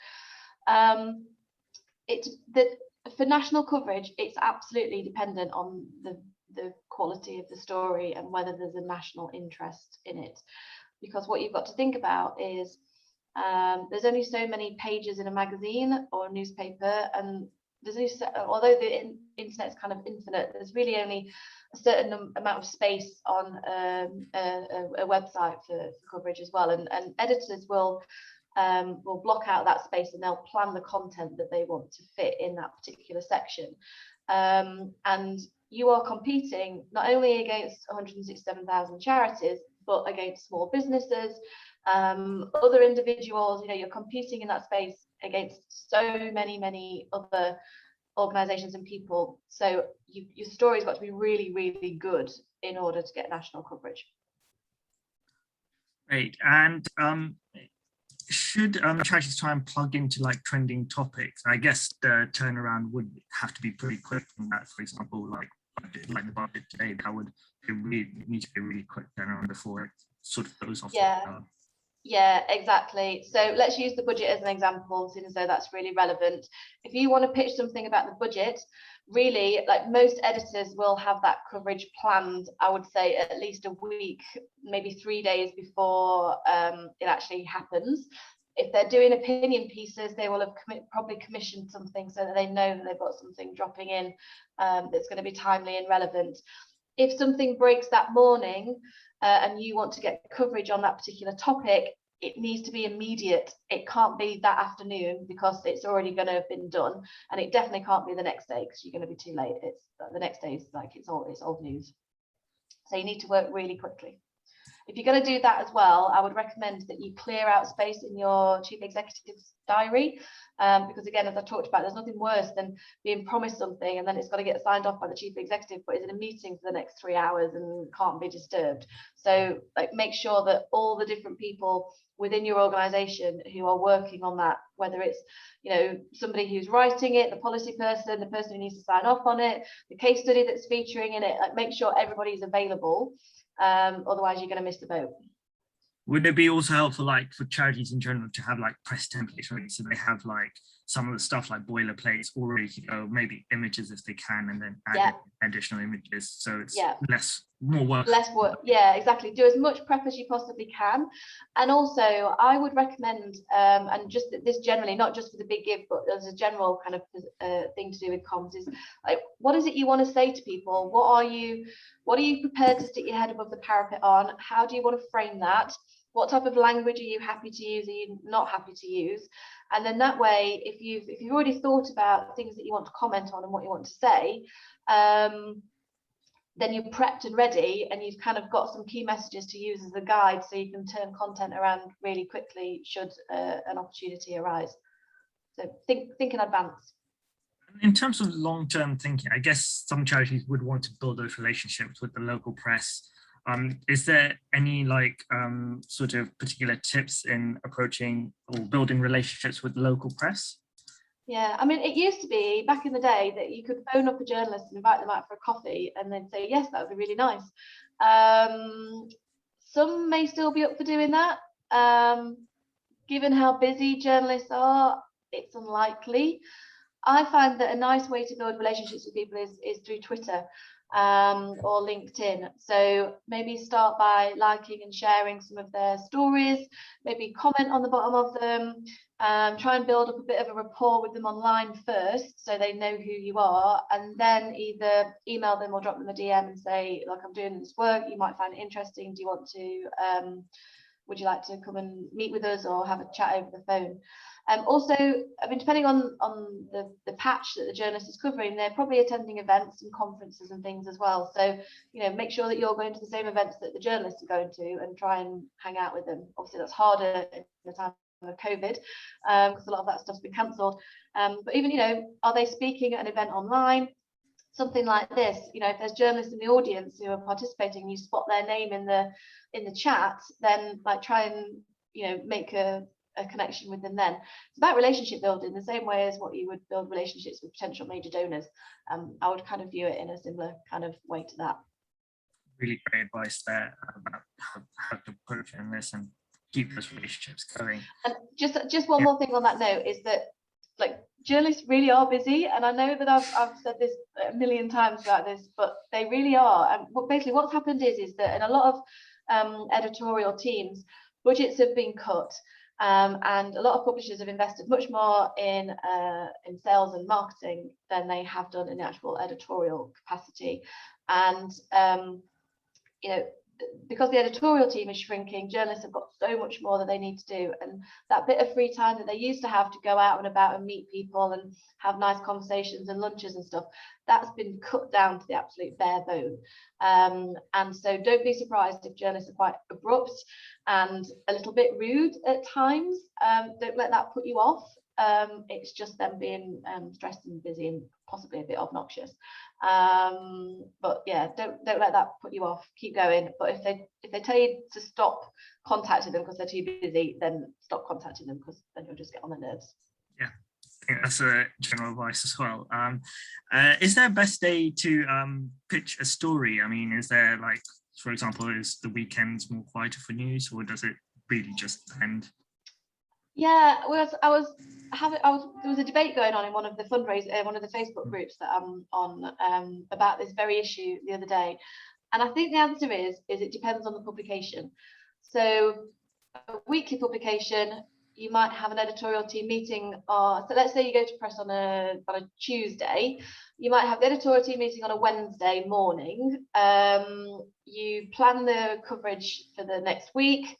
For national coverage, it's absolutely dependent on the quality of the story and whether there's a national interest in it. Because what you've got to think about is there's only so many pages in a magazine or a newspaper, and there's only, although the internet's kind of infinite, there's really only a certain amount of space on a website for coverage as well, and editors will block out that space, and they'll plan the content that they want to fit in that particular section. And you are competing not only against 167,000 charities, but against small businesses, other individuals. You know, you're competing in that space against so many other organizations and people. So your story's got to be really, really good in order to get national coverage. Great. And should charities try and plug into like trending topics? I guess the turnaround would have to be pretty quick from that. For example, like the budget today, that would really need to be a really quick turnaround before it sort of goes off. Yeah, exactly. So let's use the budget as an example, since though that's really relevant. If you want to pitch something about the budget, really, like most editors will have that coverage planned, I would say at least a week, maybe 3 days before it actually happens. If they're doing opinion pieces, they will have probably commissioned something so that they know that they've got something dropping in that's going to be timely and relevant. If something breaks that morning and you want to get coverage on that particular topic, it needs to be immediate. It can't be that afternoon because it's already going to have been done, and it definitely can't be the next day because you're going to be too late. It's the next day is like it's old news. So you need to work really quickly. If you're going to do that as well, I would recommend that you clear out space in your chief executive's diary, because again, as I talked about, there's nothing worse than being promised something and then it's got to get signed off by the chief executive, but is in a meeting for the next 3 hours and can't be disturbed. So like, make sure that all the different people within your organization who are working on that, whether it's, you know, somebody who's writing it, the policy person, the person who needs to sign off on it, the case study that's featuring in it, like, make sure everybody's available. Otherwise you're going to miss the boat. Would it be also helpful, like for charities in general, to have like press templates ready, so they have like some of the stuff like boilerplates all ready to go, maybe images if they can, and then add additional images, so it's more work. Less work, yeah, exactly. Do as much prep as you possibly can. And also I would recommend, and just this generally, not just for the big give, but as a general kind of thing to do with comms, is like, what is it you want to say to people? What are you prepared to stick your head above the parapet on? How do you want to frame that? What type of language are you happy to use? Are you not happy to use? And then that way, if you've already thought about things that you want to comment on and what you want to say, then you're prepped and ready, and you've kind of got some key messages to use as a guide, so you can turn content around really quickly should an opportunity arise. So think in advance. In terms of long-term thinking, I guess some charities would want to build those relationships with the local press. Is there any like sort of particular tips in approaching or building relationships with local press? Yeah, I mean, it used to be back in the day that you could phone up a journalist and invite them out for a coffee and they'd say, yes, that would be really nice. Some may still be up for doing that. Given how busy journalists are, it's unlikely. I find that a nice way to build relationships with people is through Twitter or LinkedIn. So maybe start by liking and sharing some of their stories, maybe comment on the bottom of them, try and build up a bit of a rapport with them online first so they know who you are, and then either email them or drop them a DM and say, like, I'm doing this work, you might find it interesting, do you want to would you like to come and meet with us or have a chat over the phone? Also, I mean, depending on the patch that the journalist is covering, they're probably attending events and conferences and things as well. So, you know, make sure that you're going to the same events that the journalists are going to and try and hang out with them. Obviously, that's harder in the time of COVID because a lot of that stuff's been cancelled. But even, you know, are they speaking at an event online? Something like this, you know, if there's journalists in the audience who are participating, you spot their name in the chat, then like try and, you know, make a connection with them. Then it's about relationship building, the same way as what you would build relationships with potential major donors. I would kind of view it in a similar kind of way to that. Really great advice there about how to approach in this and keep those relationships going. And just one more thing on that note is that, like, journalists really are busy, and I know that I've said this a million times about this, but they really are. And basically what's happened is that in a lot of editorial teams, budgets have been cut, and a lot of publishers have invested much more in sales and marketing than they have done in the actual editorial capacity. And you know, because the editorial team is shrinking, journalists have got so much more that they need to do, and that bit of free time that they used to have to go out and about and meet people and have nice conversations and lunches and stuff, that's been cut down to the absolute bare bone. And so don't be surprised if journalists are quite abrupt and a little bit rude at times. Don't let that put you off. It's just them being stressed and busy and possibly a bit obnoxious. But yeah, don't let that put you off. Keep going. But if they tell you to stop contacting them because they're too busy, then stop contacting them, because then you'll just get on their nerves. Yeah, I think that's a general advice as well. Is there a best day to pitch a story? I mean, is there, like, for example, is the weekends more quieter for news, or does it really just depend? Yeah, there was a debate going on in one of the one of the Facebook groups that I'm on about this very issue the other day, and I think the answer is it depends on the publication. So a weekly publication, you might have an editorial team meeting, so let's say you go to press on a Tuesday, you might have the editorial team meeting on a Wednesday morning. You plan the coverage for the next week.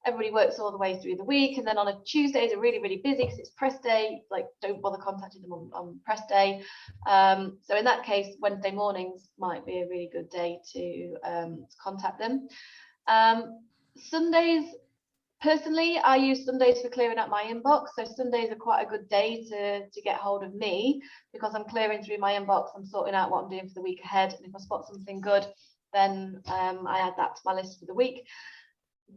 everybody works all the way through the week, and then on a Tuesdays are really, really busy because it's press day. Like, don't bother contacting them on press day. So in that case, Wednesday mornings might be a really good day to contact them. Sundays, personally, I use Sundays for clearing up my inbox. So Sundays are quite a good day to get hold of me, because I'm clearing through my inbox, I'm sorting out what I'm doing for the week ahead, and if I spot something good, then I add that to my list for the week.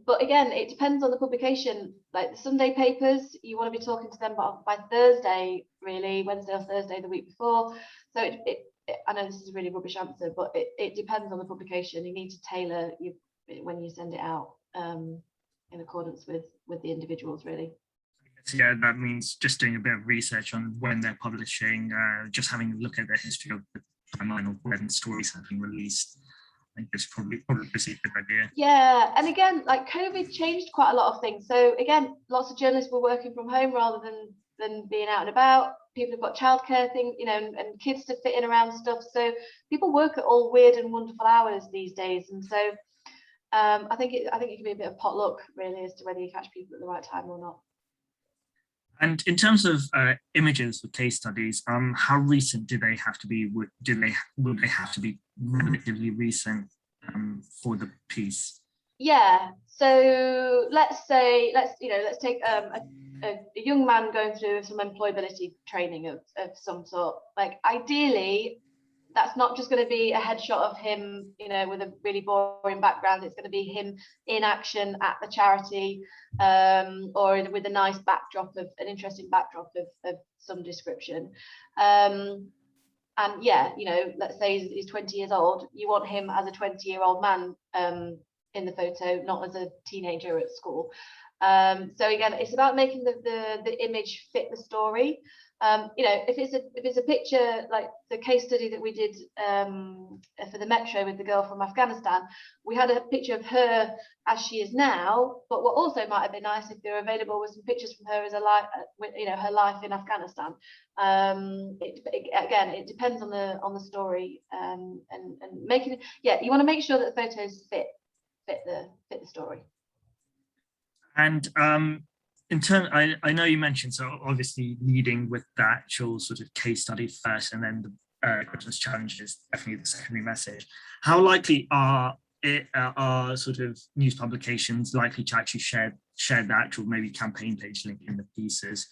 But again, it depends on the publication. Like the Sunday papers, you want to be talking to them by Thursday, really, Wednesday or Thursday the week before. So I know this is a really rubbish answer, but it depends on the publication. You need to tailor when you send it out in accordance with the individuals, really. Yeah, that means just doing a bit of research on when they're publishing, just having a look at the history of the timeline of when stories have been released. I think it's probably a good idea. Yeah, and again, like COVID changed quite a lot of things. So again, lots of journalists were working from home rather than being out and about. People have got childcare things, you know, and kids to fit in around stuff. So people work at all weird and wonderful hours these days, and so I think it can be a bit of potluck, really, as to whether you catch people at the right time or not. And in terms of images for case studies, how recent do they have to be? Will they have to be relatively recent for the piece? Yeah. So let's take a young man going through some employability training of some sort. Like, ideally, that's not just going to be a headshot of him, you know, with a really boring background. It's going to be him in action at the charity, or with a nice backdrop of an interesting backdrop of some description. And yeah, you know, let's say he's 20 years old. You want him as a 20-year-old man in the photo, not as a teenager at school. So again, it's about making the image fit the story. You know, if it's a picture like the case study that we did for the Metro with the girl from Afghanistan, we had a picture of her as she is now, but what also might have been nice if they're available was some pictures from her as a life, you know, her life in Afghanistan. Again, it depends on the story, and making it, yeah, you want to make sure that the photos fit the story. And in turn, I know you mentioned, so obviously leading with the actual sort of case study first, and then the Christmas challenge is definitely the secondary message. How likely are sort of news publications likely to actually share the actual maybe campaign page link in the pieces?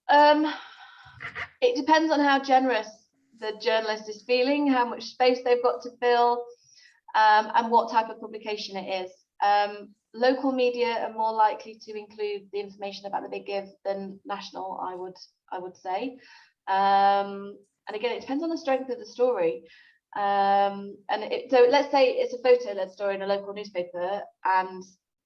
It depends on how generous the journalist is feeling, how much space they've got to fill, and what type of publication it is. Local media are more likely to include the information about the big give than national, I would say. And again, it depends on the strength of the story. So let's say it's a photo-led story in a local newspaper, and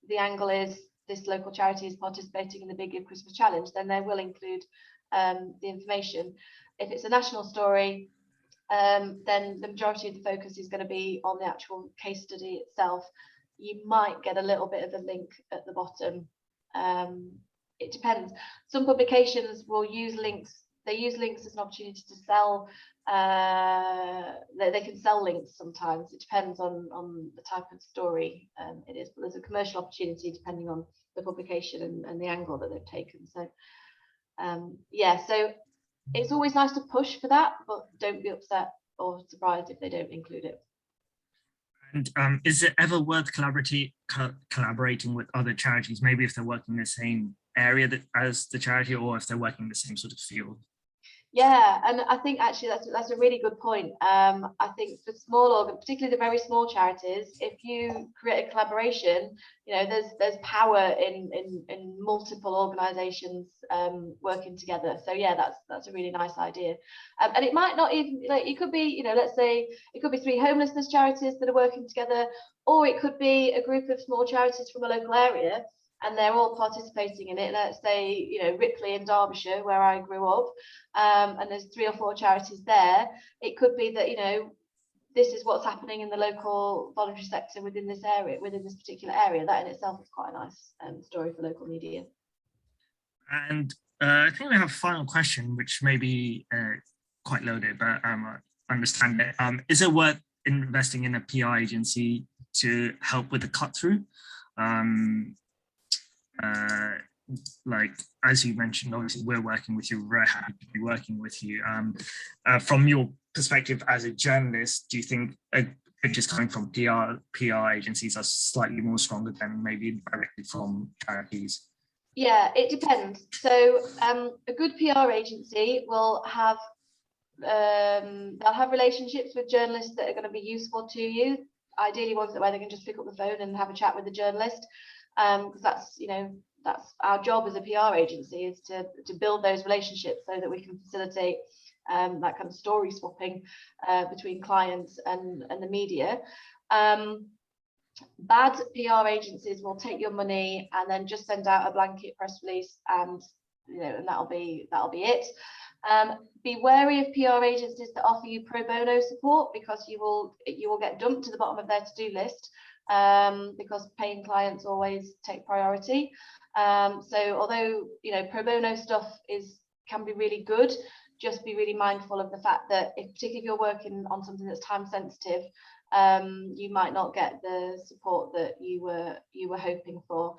the angle is this local charity is participating in the Big Give Christmas Challenge, then they will include the information. If it's a national story, then the majority of the focus is going to be on the actual case study itself. You might get a little bit of a link at the bottom. It depends. Some publications will use links. They use links as an opportunity to sell. They can sell links sometimes. It depends on the type of story it is. But there's a commercial opportunity depending on the publication and the angle that they've taken. So yeah, so it's always nice to push for that, but don't be upset or surprised if they don't include it. And is it ever worth collaborating with other charities, maybe if they're working in the same area as the charity, or if they're working in the same sort of field? Yeah, and I think actually that's a really good point. I think for small, particularly the very small charities, if you create a collaboration, you know, there's power in multiple organisations working together. So yeah, that's a really nice idea. And it might not even, like, it could be, you know, let's say it could be 3 homelessness charities that are working together, or it could be a group of small charities from a local area, and they're all participating in it. Let's say, you know, Ripley in Derbyshire, where I grew up, and there's 3 or 4 charities there. It could be that, you know, this is what's happening in the local voluntary sector within this area, within this particular area. That in itself is quite a nice story for local media. And I think we have a final question, which may be quite loaded, but I understand it. Is it worth investing in a PR agency to help with the cut through? Like, as you mentioned, obviously we're working with you, we're very happy to be working with you. From your perspective as a journalist, do you think just coming from PR agencies are slightly more stronger than maybe directly from charities? Yeah, it depends. So a good PR agency will have they'll have relationships with journalists that are going to be useful to you, ideally ones that where they can just pick up the phone and have a chat with the journalist, because that's, you know, that's our job as a PR agency, is to build those relationships so that we can facilitate that kind of story swapping between clients and the media. Bad PR agencies will take your money and then just send out a blanket press release, and you know, and that'll be it. Be wary of PR agencies that offer you pro bono support, because you will get dumped to the bottom of their to-do list, because paying clients always take priority. So although, you know, pro bono stuff can be really good, just be really mindful of the fact that particularly if you're working on something that's time sensitive, you might not get the support that you were hoping for.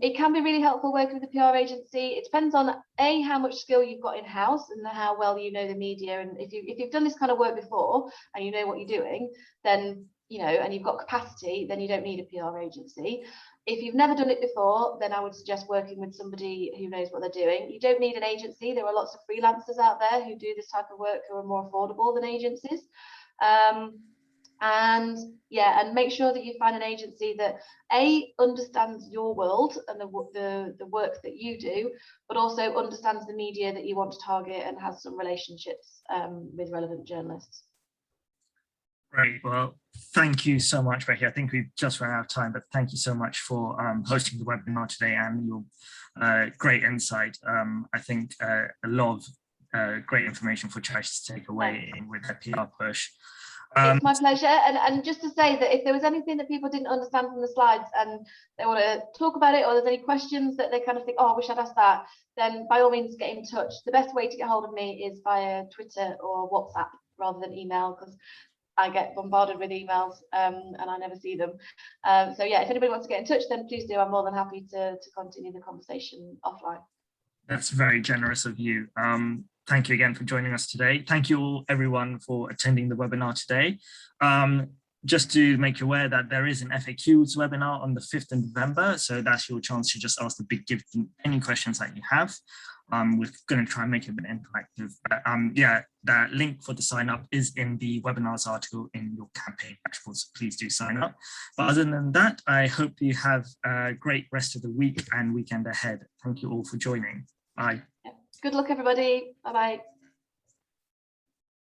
It can be really helpful working with a PR agency. It depends on how much skill you've got in-house and how well you know the media. And if you've done this kind of work before and you know what you're doing, then, you know, and you've got capacity, then you don't need a PR agency. If you've never done it before, then I would suggest working with somebody who knows what they're doing. You don't need an agency. There are lots of freelancers out there who do this type of work who are more affordable than agencies. And yeah, and make sure that you find an agency that understands your world and the work that you do, but also understands the media that you want to target and has some relationships with relevant journalists. Great. Well, thank you so much, Becky. I think we've just run out of time, but thank you so much for hosting the webinar today and your great insight. I think a lot of great information for charities to take away with their PR push. It's my pleasure. And just to say that if there was anything that people didn't understand from the slides and they want to talk about it, or there's any questions that they kind of think, oh, I wish I'd asked that, then by all means get in touch. The best way to get hold of me is via Twitter or WhatsApp rather than email, because I get bombarded with emails and I never see them. So yeah, if anybody wants to get in touch, then please do. I'm more than happy to continue the conversation offline. That's very generous of you. Thank you again for joining us today. Thank you all, everyone, for attending the webinar today. Just to make you aware that there is an FAQs webinar on the 5th of November. So that's your chance to just ask the big gift any questions that you have. We're going to try and make it a bit interactive. But yeah, the link for the sign up is in the webinars article in your campaign dashboard, so please do sign up. But other than that, I hope you have a great rest of the week and weekend ahead. Thank you all for joining. Bye. Good luck, everybody. Bye-bye.